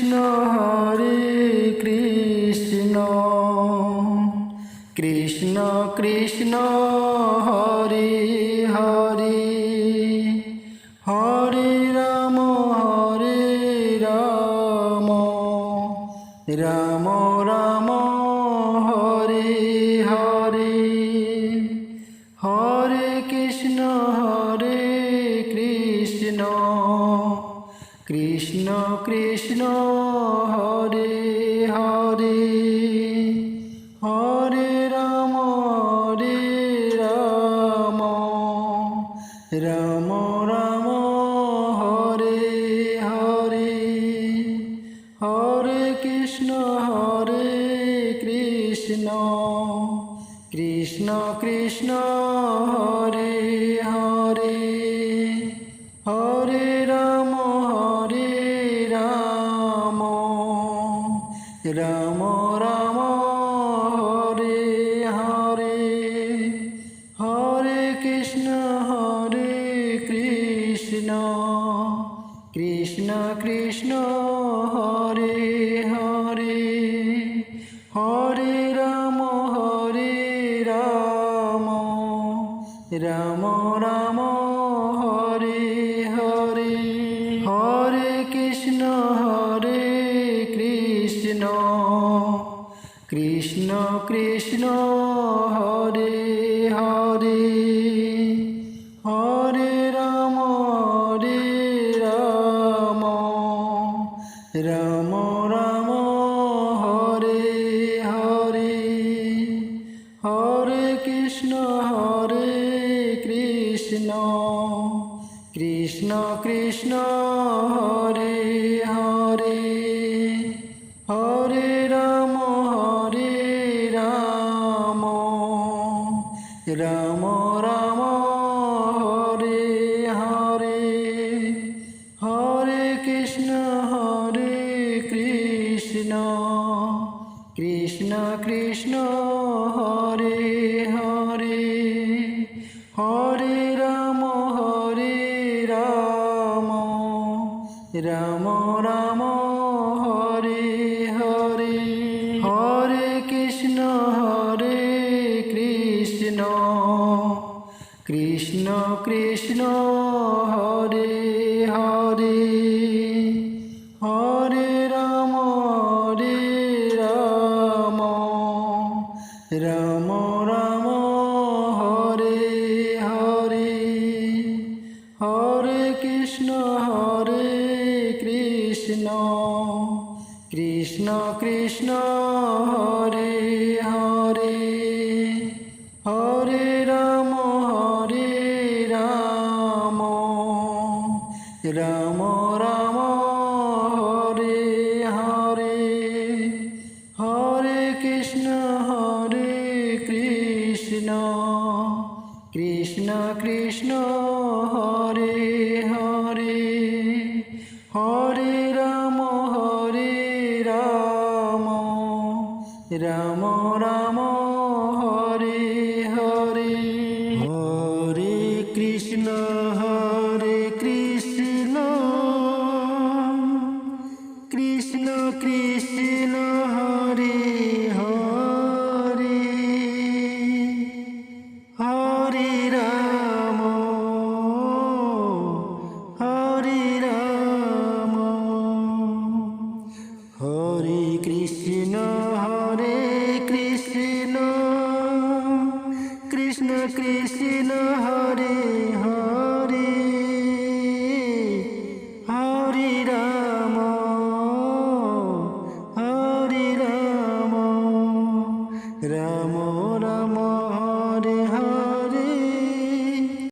Krishna Hare Krishna Krishna Krishna Hare Hare Hare Ram Ram Ram Hare Hare Hare Krishna Krishna Krishna Hare Hare Hare Ram Ram Ram Hare Hare Hare Krishna Krishna Krishna Hare Hare Hare Ram Ram Ram Hare Hare Hare Krishna Krishna Krishna Hare Hare Hare Ram Ram Hare Hare Hare Krishna Krishna Hare Hare Hare Ram Ram Hare Hare Hare Krishna Krishna Krishna Hare Hare Hare Ram Ram Hare Hare Hare Krishna Krishna Hare Hare Hare Ram Ram Hare Hare Hare Krishna Krishna Hare Hare Hare Ram Ram Hare Hare Hare Krishna Krishna Hare Hare Hare Ram Ram Hare Hare Hare Krishna Krishna Hare Hare Hare Ram Ram